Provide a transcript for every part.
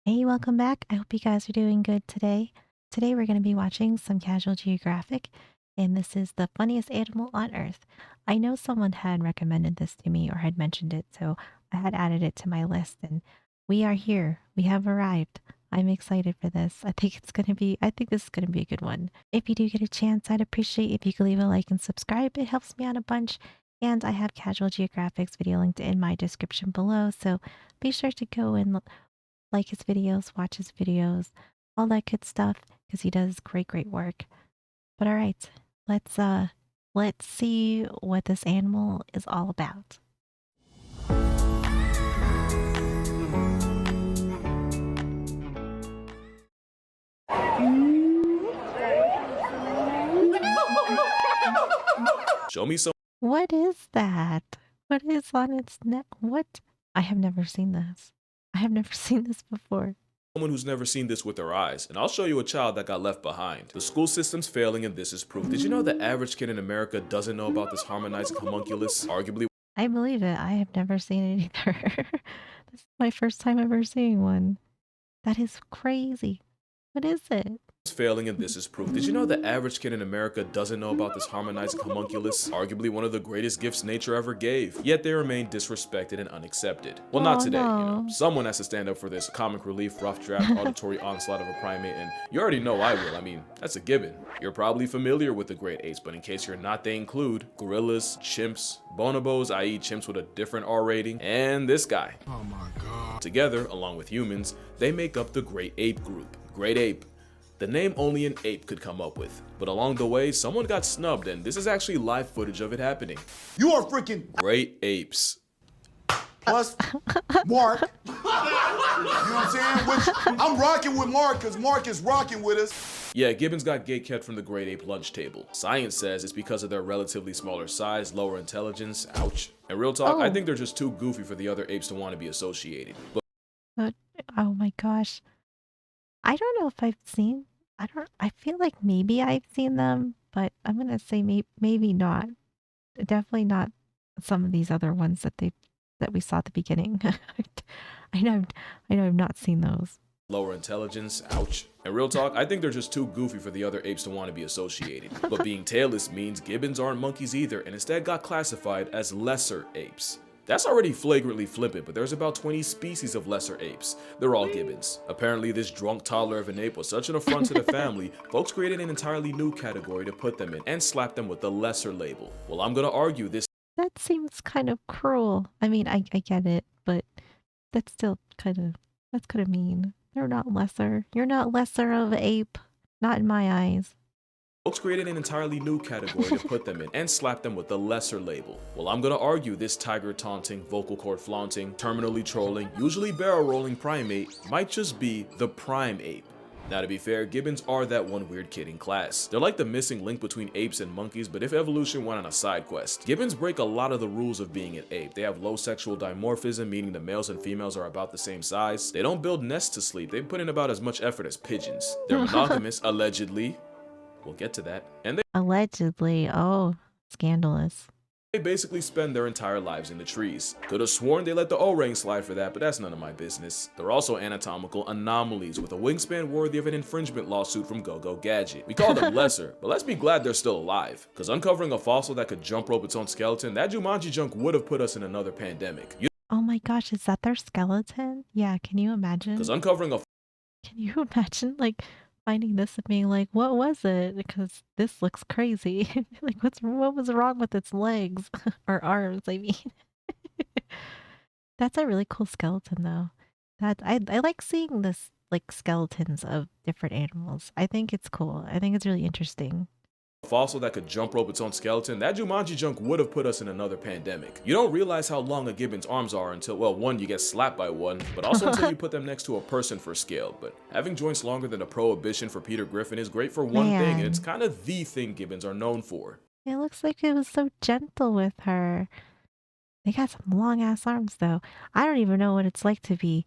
Hey, welcome back. I hope you guys are doing good today. Today we're going to be watching some Casual Geographic, and this is the funniest animal on Earth. I know someone had recommended this to me or had mentioned it, so I had added it to my list, and we are here. We have arrived. I'm excited for this. I think this is going to be a good one. If you do get a chance, I'd appreciate if you could leave a like and subscribe. It helps me out a bunch. And I have Casual Geographic's video linked in my description below, so be sure to go and like his videos, watch his videos, all that good stuff because he does great work. But all right, let's see what this animal is all about. Show me What is that? What is on its neck? What? I have never seen this. I have never seen this before. someone who's never seen this with their eyes, and I'll show you a child that got left behind. The school system's failing and this is proof. Did you know the average kid in America doesn't know about this harmonizing homunculus? Arguably I believe it. I have never seen it either. This is my first time ever seeing one. That is crazy. What is it? failing and this is proof. Did you know the average kid in America doesn't know about this harmonizing homunculus? Arguably one of the greatest gifts nature ever gave. Yet they remain disrespected and unaccepted. Well, not today, No. Someone has to stand up for this comic relief, rough draft, auditory onslaught of a primate, and you already know I will. I mean, that's a gibbon. You're probably familiar with the great apes, but in case you're not, they include gorillas, chimps, bonobos, i.e. chimps with a different R rating, and this guy. Oh my god. Together, along with humans, they make up the great ape group. Great ape. The name only an ape could come up with, but along the way, someone got snubbed, and this is actually live footage of it happening. You are freaking Great apes. plus Mark. You know what I'm saying? Which I'm rocking with Mark because Mark is rocking with us. Yeah, gibbons got gatekept from the great ape lunch table. Science says it's because of their relatively smaller size, lower intelligence, ouch. And real talk, I think they're just too goofy for the other apes to want to be associated. But oh my gosh. I don't know if I've seen I feel like maybe I've seen them, but I'm gonna say maybe not. Definitely not some of these other ones that we saw at the beginning. I know I've not seen those. Lower intelligence, ouch. And real talk, I think they're just too goofy for the other apes to want to be associated. But being tailless means gibbons aren't monkeys either, and instead got classified as lesser apes. That's already flagrantly flippant, but there's about 20 species of lesser apes. They're all gibbons. Apparently this drunk toddler of an ape was such an affront to the family, folks created an entirely new category to put them in and slapped them with the lesser label. Well, I'm gonna argue this That seems kind of cruel. I mean, I get it, but that's still that's kind of mean. They're not lesser. You're not lesser of ape. Not in my eyes. folks created an entirely new category to put them in and slapped them with the lesser label. Well, I'm gonna argue this tiger taunting, vocal cord flaunting, terminally trolling, usually barrel rolling primate might just be the prime ape. Now to be fair, gibbons are that one weird kid in class. They're like the missing link between apes and monkeys, but if evolution went on a side quest. Gibbons break a lot of the rules of being an ape. They have low sexual dimorphism, meaning the males and females are about the same size. They don't build nests to sleep. They put in about as much effort as pigeons. They're monogamous, allegedly. We'll get to that. And Allegedly. Oh, scandalous. they basically spend their entire lives in the trees. Could have sworn they let the O-ring slide for that, but that's none of my business. They're also anatomical anomalies with a wingspan worthy of an infringement lawsuit from Go-Go Gadget. We call them lesser, but let's be glad they're still alive. Cause uncovering a fossil that could jump rope its own skeleton, that Jumanji junk would have put us in another pandemic. Oh my gosh, is that their skeleton? Yeah, can you imagine? Cause uncovering a Can you imagine like finding this and being like, what was it? Because this looks crazy. Like what was wrong with its legs or arms, I mean. That's a really cool skeleton though. That I like seeing this like skeletons of different animals. I think it's cool. I think it's really interesting. fossil that could jump rope its own skeleton, that Jumanji junk would have put us in another pandemic. You don't realize how long a gibbon's arms are until, well, one, you get slapped by one, but also until you put them next to a person for scale. But having joints longer than a prohibition for Peter Griffin is great for one thing, and it's kind of the thing gibbons are known for. It looks like it was so gentle with her. They got some long ass arms though. I don't even know what it's like to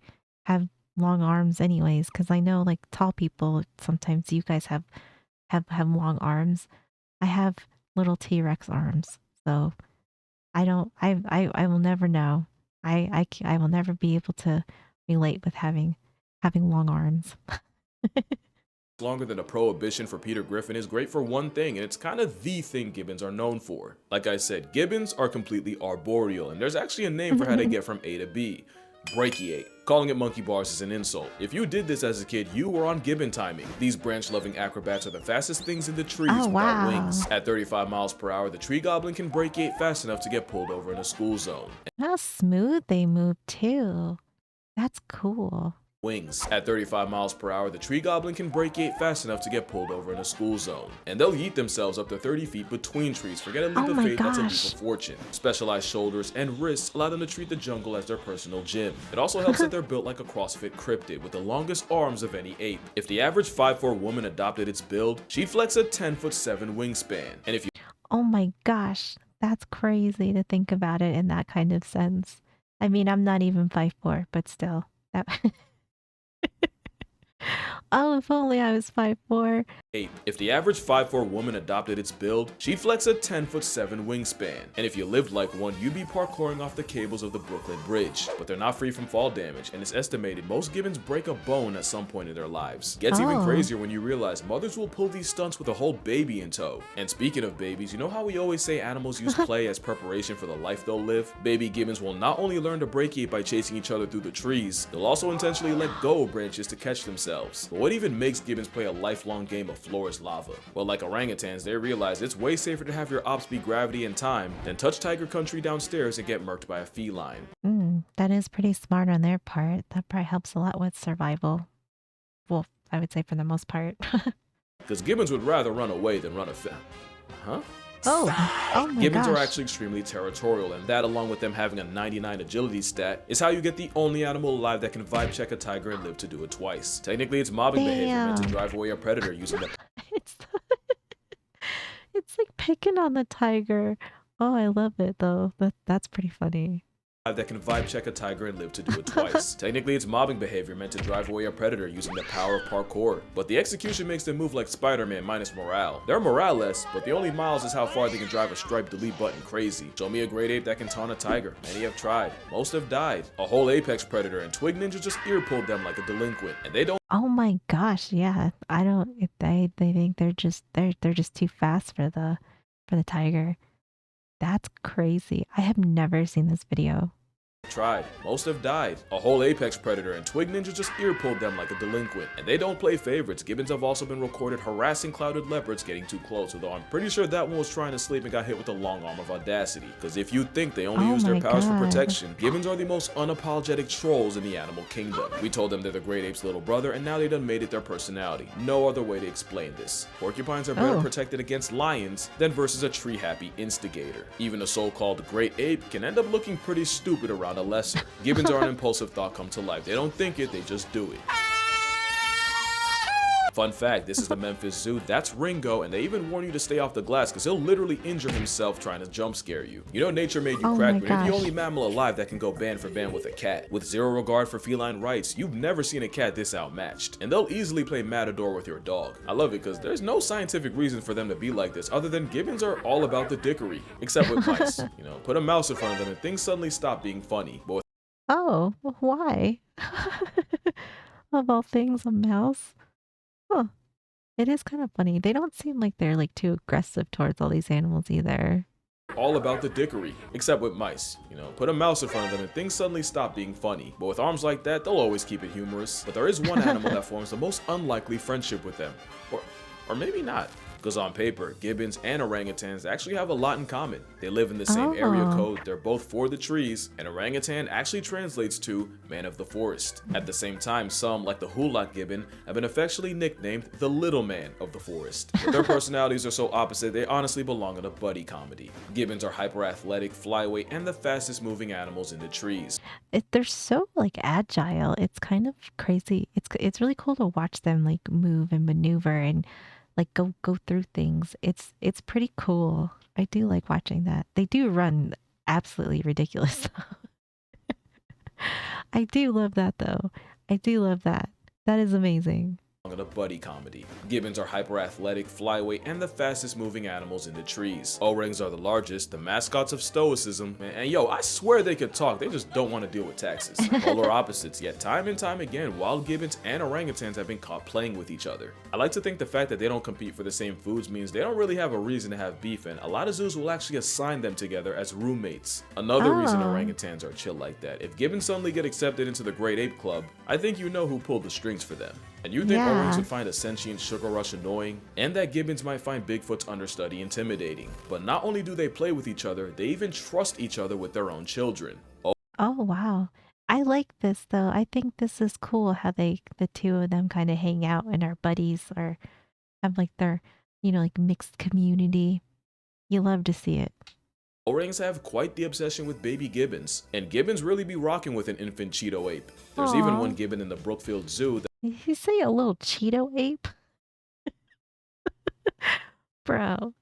have long arms anyways, because I know like tall people sometimes you guys have long arms. I have little T-Rex arms, so I will never know. I will never be able to relate with having having long arms. Longer than a prohibition for Peter Griffin is great for one thing, and it's kind of the thing Gibbons are known for. Like I said, Gibbons are completely arboreal, and there's actually a name for how they get from A to B. Brachiate. Calling it monkey bars is an insult. If you did this as a kid, you were on gibbon timing. These branch-loving acrobats are the fastest things in the trees without wings. At 35 miles per hour, the tree goblin can brachiate fast enough to get pulled over in a school zone. How smooth they move too. That's cool. Wings. At 35 miles per hour, the tree goblin can brachiate fast enough to get pulled over in a school zone. And they'll yeet themselves up to 30 feet between trees. Forget a leap of faith, that's a leap of fortune. Specialized shoulders and wrists allow them to treat the jungle as their personal gym. It also helps that they're built like a CrossFit cryptid with the longest arms of any ape. If the average 5'4" woman adopted its build, she'd flex a 10'7" wingspan. And if you Oh my gosh, that's crazy to think about it in that kind of sense. I mean, I'm not even 5'4", but still. That Oh, if only I was 5'4". If the average 5'4" woman adopted its build, she'd flex a 10'7" wingspan. And if you lived like one, you'd be parkouring off the cables of the Brooklyn Bridge. But they're not free from fall damage, and it's estimated most gibbons break a bone at some point in their lives. Gets even crazier when you realize mothers will pull these stunts with a whole baby in tow. And speaking of babies, you know how we always say animals use play as preparation for the life they'll live? Baby gibbons will not only learn to brachiate by chasing each other through the trees, they'll also intentionally let go of branches to catch themselves. But what even makes gibbons play a lifelong game of floor is lava? Well, like orangutans, they realize it's way safer to have your ops be gravity and time than touch tiger country downstairs and get murked by a feline. That is pretty smart on their part. That probably helps a lot with survival. Well, I would say for the most part. Because gibbons would rather run away than run a Huh? Oh my Gibbons gosh. are actually extremely territorial, and that, along with them having a 99 agility stat, is how you get the only animal alive that can vibe check a tiger and live to do it twice. Technically, it's mobbing behavior meant to drive away a predator using the It's like picking on the tiger. Oh, I love it though. That's pretty funny. that can vibe check a tiger and live to do it twice. Technically, it's mobbing behavior meant to drive away a predator using the power of parkour, but the execution makes them move like Spider-Man minus morale. They're morale-less, but the only miles is how far they can drive a stripe delete button crazy. Show me a great ape that can taunt a tiger. Many have tried. Most have died. A whole apex predator and twig ninja just ear pulled them like a delinquent, and they don't. Oh my gosh, yeah. I don't. They think they're just too fast for the tiger. That's crazy. I have never seen this video. Tried. Most have died. A whole apex predator and twig ninja just ear pulled them like a delinquent, and they don't play favorites. Gibbons have also been recorded harassing clouded leopards getting too close, although I'm pretty sure that one was trying to sleep and got hit with a long arm of audacity, because if you think they only use their powers for protection, Gibbons are the most unapologetic trolls in the animal kingdom. We told them they're the great ape's little brother, and now they done made it their personality. No other way to explain this. Porcupines are better protected against lions than versus a tree happy instigator. Even a so-called great ape can end up looking pretty stupid around a lesser. Gibbons are an impulsive thought come to life. They don't think it, they just do it. Fun fact, this is the Memphis Zoo, that's Ringo, and they even warn you to stay off the glass because he'll literally injure himself trying to jump scare you. You know nature made you crack, but you're the only mammal alive that can go band for band with a cat. With zero regard for feline rights, you've never seen a cat this outmatched. And they'll easily play Matador with your dog. I love it because there's no scientific reason for them to be like this other than Gibbons are all about the dickery. Except with mice. You know, put a mouse in front of them and things suddenly stop being funny. But Oh, why? Of all things, a mouse? Huh. It is kind of funny. They don't seem like they're like too aggressive towards all these animals either. All about the dickery, except with mice. You know, put a mouse in front of them and things suddenly stop being funny. But with arms like that, they'll always keep it humorous. But there is one animal that forms the most unlikely friendship with them. Or maybe not. Because on paper, gibbons and orangutans actually have a lot in common. They live in the same area code, they're both for the trees, and orangutan actually translates to man of the forest. At the same time, some, like the Hulak gibbon, have been affectionately nicknamed the little man of the forest. But their personalities are so opposite, they honestly belong in a buddy comedy. Gibbons are hyper-athletic, flyweight, and the fastest moving animals in the trees. They're so like agile. It's kind of crazy. It's really cool to watch them like move and maneuver and like go through things. It's pretty cool. I do like watching that. They do run absolutely ridiculous. I do love that though. I do love that. That is amazing. in a buddy comedy. Gibbons are hyper-athletic, flyweight, and the fastest moving animals in the trees. Orangs are the largest, the mascots of stoicism, and yo, I swear they could talk, they just don't want to deal with taxes. Polar opposites, yet time and time again, wild gibbons and orangutans have been caught playing with each other. I like to think the fact that they don't compete for the same foods means they don't really have a reason to have beef, and a lot of zoos will actually assign them together as roommates. Another reason orangutans are chill like that. If gibbons suddenly get accepted into the Great Ape Club, I think you know who pulled the strings for them. And you think orangs would find a sentient sugar rush annoying? And that gibbons might find Bigfoot's understudy intimidating. But not only do they play with each other, they even trust each other with their own children. Oh, wow. I like this though. I think this is cool how the two of them kind of hang out and are buddies or have like their, like mixed community. You love to see it. Orangs have quite the obsession with baby gibbons, and gibbons really be rocking with an infant Cheeto ape. There's even one gibbon in the Brookfield Zoo that Did you say a little Cheeto ape? Bro.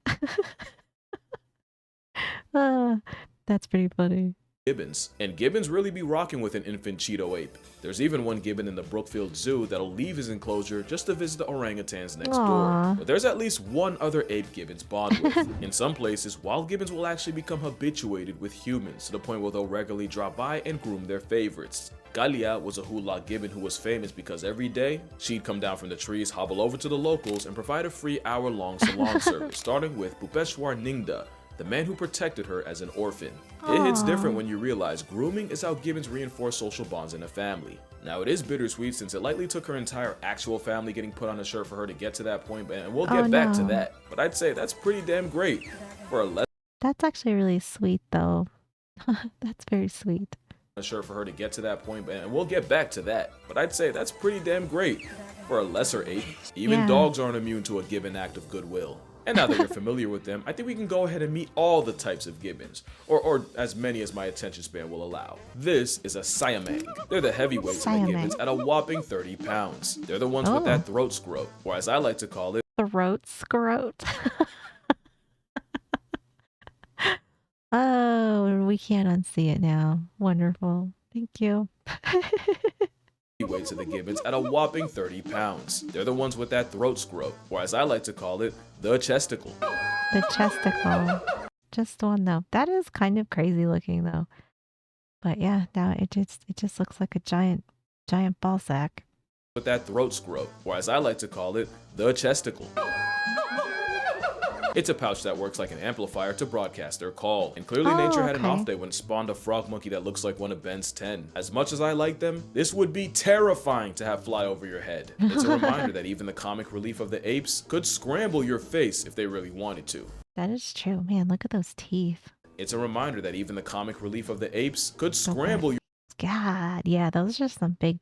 That's pretty funny. Gibbons, and gibbons really be rocking with an infant Cheeto ape. There's even one gibbon in the Brookfield Zoo that'll leave his enclosure just to visit the orangutans next door. But there's at least one other ape gibbons bond with. In some places, wild gibbons will actually become habituated with humans to the point where they'll regularly drop by and groom their favorites. Galia was a hula gibbon who was famous because every day, she'd come down from the trees, hobble over to the locals, and provide a free hour-long salon service, starting with Pupeshwar Ningda, the man who protected her as an orphan. It hits different when you realize grooming is how gibbons reinforce social bonds in a family. Now it is bittersweet since it likely took her entire actual family getting put on a shirt for her to get to that point, and we'll get back to that. But I'd say that's pretty damn great for a That's actually really sweet though. That's very sweet. A shirt for her to get to that point, and we'll get back to that. But I'd say that's pretty damn great for a lesser ape. Even dogs aren't immune to a gibbon act of goodwill. And now that you're familiar with them, I think we can go ahead and meet all the types of gibbons, or as many as my attention span will allow. This is a Siamang. They're the heavyweights of the gibbons at a whopping 30 pounds. They're the ones with that throat scrote, or as I like to call it, throat scrote. Oh, we can't unsee it now. Wonderful. Thank you. Weights of the gibbons at a whopping 30 pounds. They're the ones with that throat scrote, or as I like to call it, the chesticle. The chesticle. Just one though. That is kind of crazy looking though. But yeah, now it just looks like a giant ball sack. With that throat scrote, or as I like to call it, the chesticle. It's a pouch that works like an amplifier to broadcast their call. And clearly nature had an off day when it spawned a frog monkey that looks like one of Ben's 10. As much as I like them, this would be terrifying to have fly over your head. It's a reminder that even the comic relief of the apes could scramble your face if they really wanted to. That is true. Man, look at those teeth. It's a reminder that even the comic relief of the apes could scramble your... God, yeah, those are some big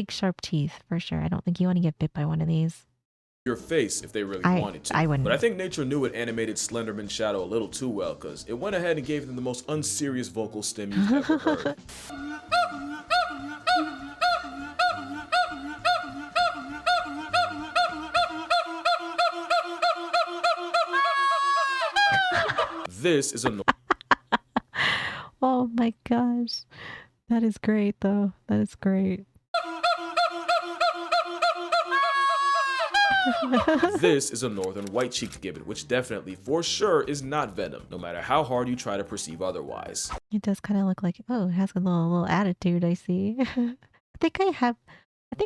sharp teeth for sure. I don't think you want to get bit by one of these. Your face if they really wanted to. I wouldn't. But I think nature knew it animated Slenderman's shadow a little too well, because it went ahead and gave them the most unserious vocal stim you've ever heard. This is a... Oh my gosh. That is great though. That is great. This is a northern white-cheeked gibbon, which definitely, for sure, is not venom, no matter how hard you try to perceive otherwise. It does kind of look like, oh, it has a little attitude, I see. I think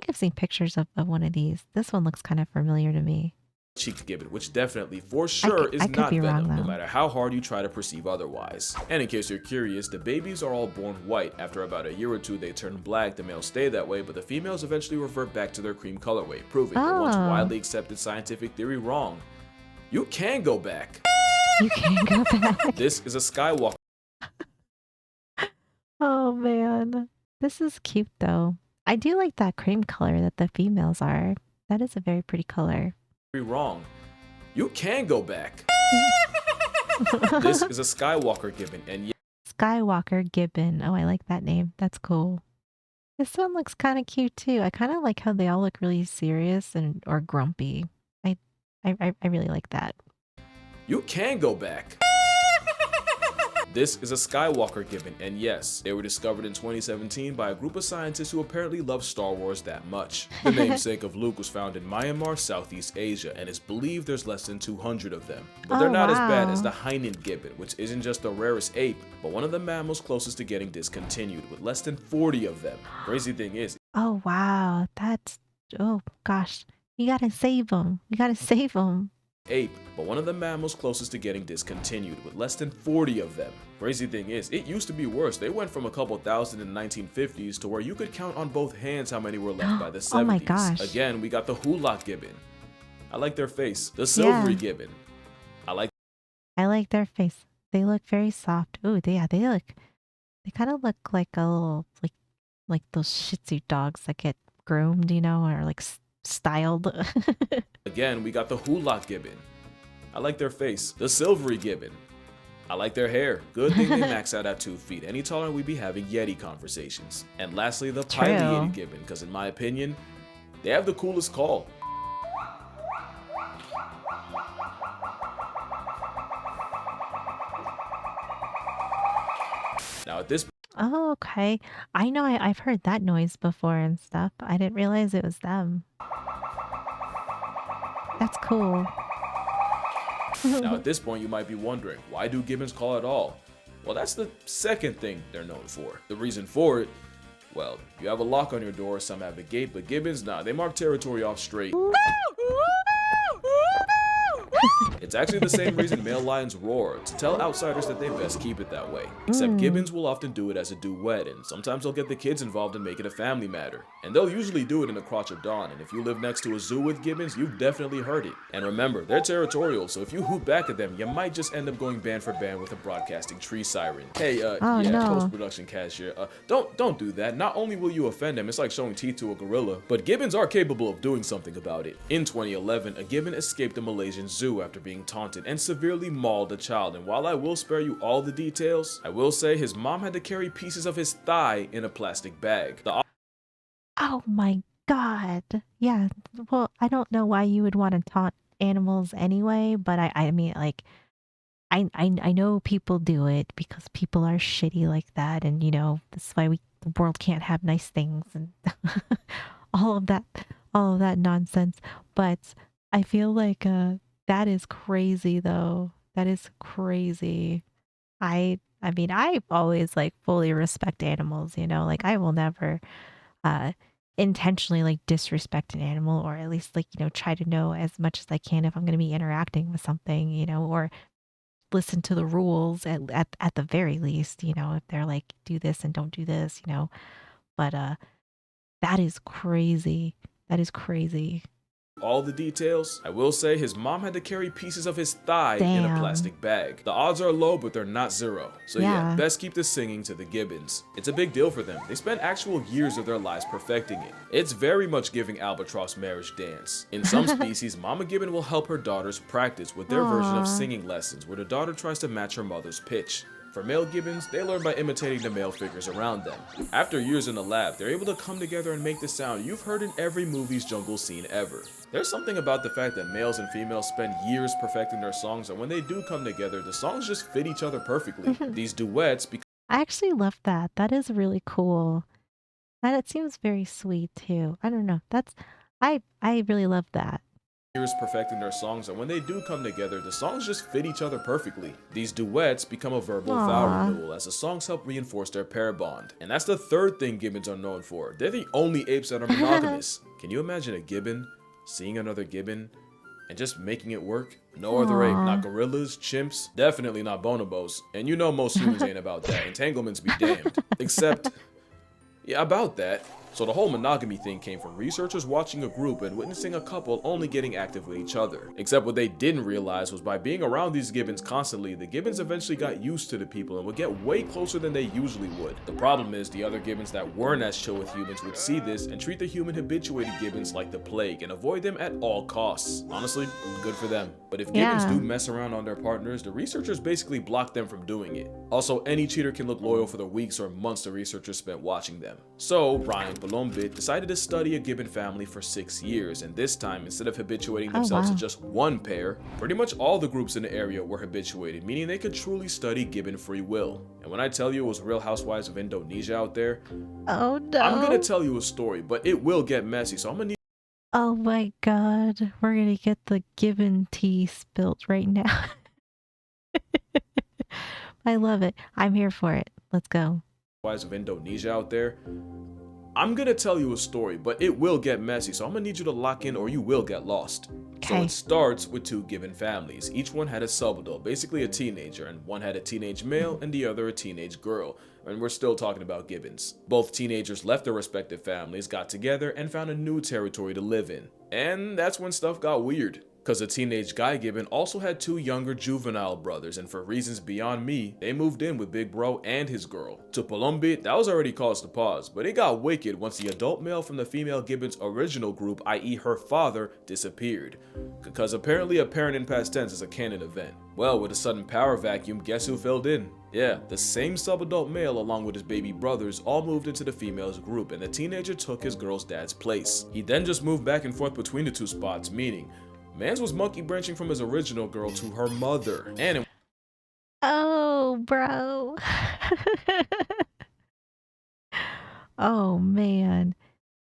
I've seen pictures of one of these. This one looks kind of familiar to me. Cheeked gibbon, which definitely, for sure, is not venom, no matter how hard you try to perceive otherwise. And in case you're curious, the babies are all born white. After about a year or two, they turn black. The males stay that way, but the females eventually revert back to their cream colorway, proving the once widely accepted scientific theory wrong. You can go back. You can go back. This is a Skywalker. Oh man, this is cute though. I do like that cream color that the females are. That is a very pretty color. Wrong. You can go back. This is a Skywalker gibbon, and Skywalker gibbon. Oh, I like that name. That's cool. This one looks kind of cute too. I kind of like how they all look really serious or grumpy. I really like that. You can go back. This is a Skywalker gibbon, and yes, they were discovered in 2017 by a group of scientists who apparently love Star Wars that much. The namesake of Luke was found in Myanmar, Southeast Asia, and it's believed there's less than 200 of them. But they're not as bad as the Hainan gibbon, which isn't just the rarest ape, but one of the mammals closest to getting discontinued, with less than 40 of them. Crazy thing is, Oh, wow. That's, oh gosh. You gotta save them. You gotta save them. ape, but one of the mammals closest to getting discontinued, with less than 40 of them. Crazy thing is, it used to be worse. They went from a couple thousand in the 1950s to where you could count on both hands how many were left by the 70s. Oh my gosh. Again, we got the hulak gibbon. I like their face. The silvery gibbon. I like their face. They look very soft. Ooh, they kind of look like a little, like those Shih Tzu dogs that get groomed, you know, or like styled. Again, we got the hulak gibbon. I like their face. The silvery gibbon. I like their hair. Good thing they max out at 2 feet. Any taller, we'd be having Yeti conversations. And lastly, the pileated gibbon, because in my opinion, they have the coolest call. Now at this Oh, okay. I know I've heard that noise before and stuff. I didn't realize it was them. That's cool. Now at this point you might be wondering, why do gibbons call at all? Well, that's the second thing they're known for. The reason for it, well, you have a lock on your door, some have a gate, but gibbons, nah, they mark territory off straight. It's actually the same reason male lions roar, to tell outsiders that they best keep it that way. Except gibbons will often do it as a duet, and sometimes they'll get the kids involved and make it a family matter. And they'll usually do it in the crotch of dawn, and if you live next to a zoo with gibbons, you've definitely heard it. And remember, they're territorial, so if you hoot back at them, you might just end up going band for band with a broadcasting tree siren. Hey, post-production cashier, don't do that. Not only will you offend them, it's like showing teeth to a gorilla, but gibbons are capable of doing something about it. In 2011, a gibbon escaped a Malaysian zoo after being taunted and severely mauled a child, and while I will spare you all the details, I will say his mom had to carry pieces of his thigh in a plastic bag. Oh my god. Yeah. Well, I don't know why you would want to taunt animals anyway, but I mean, like, I know people do it because people are shitty like that, and you know that's why the world can't have nice things and all of that nonsense. But I feel like that is crazy though. That is crazy. I mean, I always like fully respect animals, you know, like I will never intentionally like disrespect an animal, or at least like, you know, try to know as much as I can if I'm going to be interacting with something, you know, or listen to the rules at the very least, you know, if they're like do this and don't do this, you know. But that is crazy. That is crazy. All the details, I will say his mom had to carry pieces of his thigh in a plastic bag. The odds are low, but they're not zero. So yeah, best keep the singing to the gibbons. It's a big deal for them. They spend actual years of their lives perfecting it. It's very much giving albatross marriage dance. In some species, Mama Gibbon will help her daughters practice with their version of singing lessons, where the daughter tries to match her mother's pitch. For male gibbons, they learn by imitating the male figures around them. After years in the lab, they're able to come together and make the sound you've heard in every movie's jungle scene ever. There's something about the fact that males and females spend years perfecting their songs, and when they do come together, the songs just fit each other perfectly. These duets I actually love that. That is really cool. And it seems very sweet too. I don't know. I really love that. Years perfecting their songs, and when they do come together, the songs just fit each other perfectly. These duets become a verbal vow renewal as the songs help reinforce their pair bond. And that's the third thing gibbons are known for. They're the only apes that are monogamous. Can you imagine a gibbon seeing another gibbon and just making it work? No other ape, not gorillas, chimps, definitely not bonobos. And you know most humans ain't about that. Entanglements be damned. Except, yeah, about that. So the whole monogamy thing came from researchers watching a group and witnessing a couple only getting active with each other. Except what they didn't realize was by being around these gibbons constantly, the gibbons eventually got used to the people and would get way closer than they usually would. The problem is the other gibbons that weren't as chill with humans would see this and treat the human habituated gibbons like the plague and avoid them at all costs. Honestly, good for them. But if gibbons do mess around on their partners, the researchers basically block them from doing it. Also, any cheater can look loyal for the weeks or months the researchers spent watching them. So Ryan Uppbeat decided to study a gibbon family for 6 years, and this time, instead of habituating Oh, themselves wow. to just one pair, pretty much all the groups in the area were habituated, meaning they could truly study gibbon free will. And when I tell you it was Real Housewives of Indonesia out there, Oh no. I'm gonna tell you a story, but it will get messy, so I'm gonna need Oh my god. We're gonna get the gibbon tea spilt right now. I love it. I'm here for it. Let's go. Housewives of Indonesia out there. I'm gonna tell you a story, but it will get messy, so I'm gonna need you to lock in or you will get lost. So Okay. it starts with two gibbon families. Each one had a sub-adult, basically a teenager, and one had a teenage male and the other a teenage girl. And we're still talking about gibbons. Both teenagers left their respective families, got together, and found a new territory to live in. And that's when stuff got weird. Cause the teenage guy gibbon also had two younger juvenile brothers, and for reasons beyond me, they moved in with Big Bro and his girl. To Uppbeat, that was already cause to pause, but it got wicked once the adult male from the female gibbon's original group, i.e. her father, disappeared. Because apparently a parent in past tense is a canon event. Well, with a sudden power vacuum, guess who filled in? Yeah, the same sub-adult male along with his baby brothers all moved into the female's group, and the teenager took his girl's dad's place. He then just moved back and forth between the two spots, meaning Mans was monkey branching from his original girl to her mother, and Oh, bro. Oh man.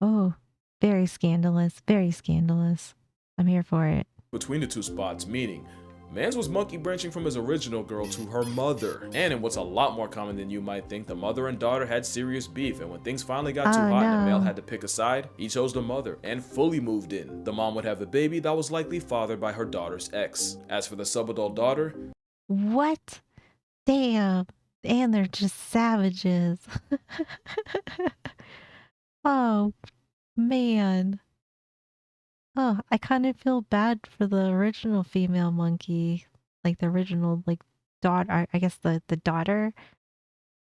Oh, very scandalous. Very scandalous. I'm here for it. between the two spots, meaning Mans was monkey branching from his original girl to her mother. And in what's a lot more common than you might think, the mother and daughter had serious beef, and when things finally got too Oh, hot and the male no. had to pick a side, he chose the mother and fully moved in. The mom would have a baby that was likely fathered by her daughter's ex. As for the sub-adult daughter, What? Damn. And they're just savages. Oh, man. Oh, I kind of feel bad for the original female monkey. Like the original, like, daughter. I guess the daughter.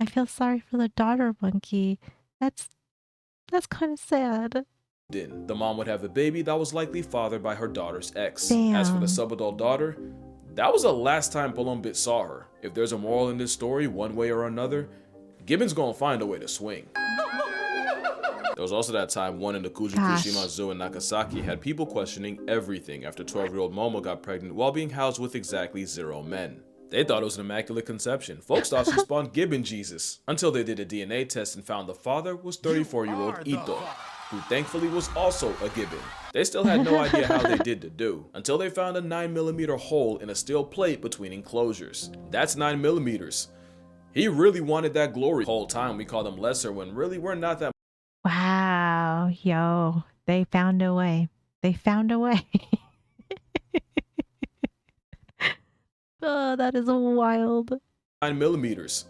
I feel sorry for the daughter monkey. That's kind of sad. the mom would have a baby that was likely fathered by her daughter's ex. As for Damn. the sub-adult daughter, that was the last time Uppbeat saw her. If there's a moral in this story, one way or another, Gibbons gonna find a way to swing. There was also that time one in the Fukushima Zoo in Nagasaki had people questioning everything after 12-year-old Momo got pregnant while being housed with exactly 0 men. They thought it was an immaculate conception. Folks thought she spawned Gibbon Jesus, until they did a DNA test and found the father was 34-year-old Ito, who thankfully was also a gibbon. They still had no idea how they did the do, until they found a 9mm hole in a steel plate between enclosures. That's 9mm. He really wanted that glory. The whole time we called him lesser when really we're not that. Wow. Yo, they found a way. They found a way. Oh, that is wild. 9mm.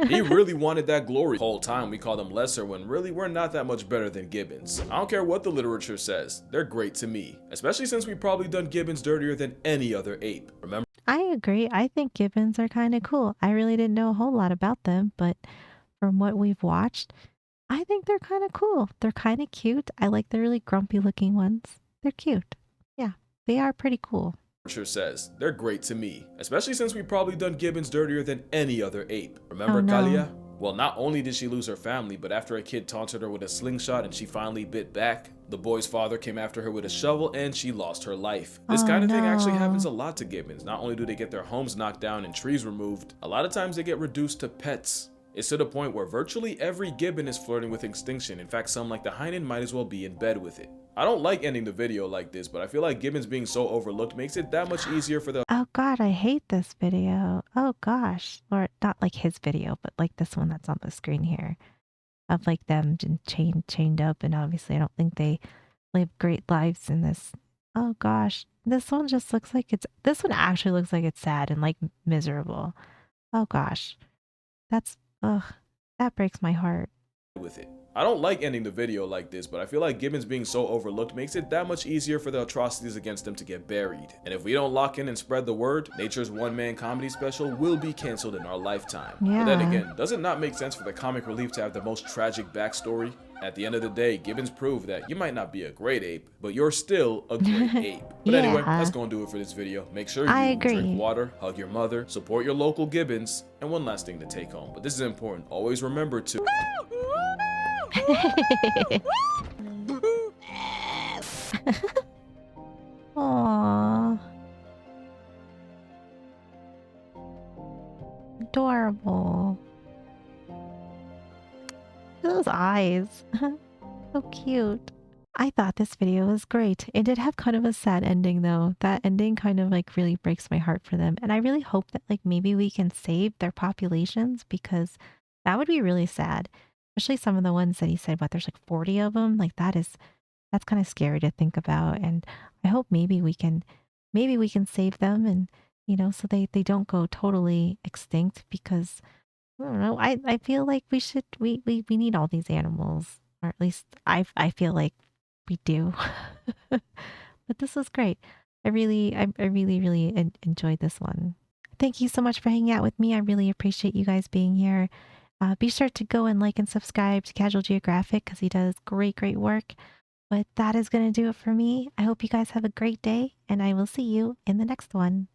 He really wanted that glory. The whole time we called him lesser when really we're not that much better than gibbons. I don't care what the literature says, they're great to me. Especially since we've probably done gibbons dirtier than any other ape. Remember I agree. I think gibbons are kind of cool. I really didn't know a whole lot about them, but from what we've watched, I think they're kind of cool. They're kind of cute. I like the really grumpy looking ones. They're cute. Yeah, they are pretty cool. literature says, they're great to me. Especially since we've probably done gibbons dirtier than any other ape. Remember Oh, no. Kalia? Well, not only did she lose her family, but after a kid taunted her with a slingshot and she finally bit back, the boy's father came after her with a shovel and she lost her life. This Oh, kind of thing actually no. happens a lot to gibbons. Not only do they get their homes knocked down and trees removed, a lot of times they get reduced to pets. It's to the point where virtually every gibbon is flirting with extinction. In fact, some like the hyena might as well be in bed with it. I don't like ending the video like this, but I feel like gibbons being so overlooked makes it that much easier for the Oh god, I hate this video. Oh gosh. Or not like his video, but like this one that's on the screen here. Of like them chained up, and obviously I don't think they live great lives in this. Oh gosh. This one just looks like this one actually looks like it's sad and like miserable. Oh gosh. That breaks my heart. with it. I don't like ending the video like this, but I feel like gibbons being so overlooked makes it that much easier for the atrocities against them to get buried. And if we don't lock in and spread the word, Nature's one-man comedy special will be canceled in our lifetime. But then Yeah. again, does it not make sense for the comic relief to have the most tragic backstory? At the end of the day, gibbons prove that you might not be a great ape, but you're still a great ape. But anyway, Yeah. that's gonna do it for this video. Make sure I you agree. drink water, hug your mother, support your local gibbons, and one last thing to take home. But this is important. Always remember to Aww. Adorable. Those eyes. So cute. I thought this video was great. It did have kind of a sad ending though. That ending kind of like really breaks my heart for them. And I really hope that like maybe we can save their populations because that would be really sad. Especially some of the ones that he said, what, there's like 40 of them. Like that's kind of scary to think about. And I hope maybe we can save them and so they don't go totally extinct because I don't know. I feel like we need all these animals, or at least I feel like we do. But this was great. I really enjoyed this one. Thank you so much for hanging out with me. I really appreciate you guys being here. Be sure to go and like and subscribe to Casual Geographic because he does great work. But that is going to do it for me. I hope you guys have a great day, and I will see you in the next one.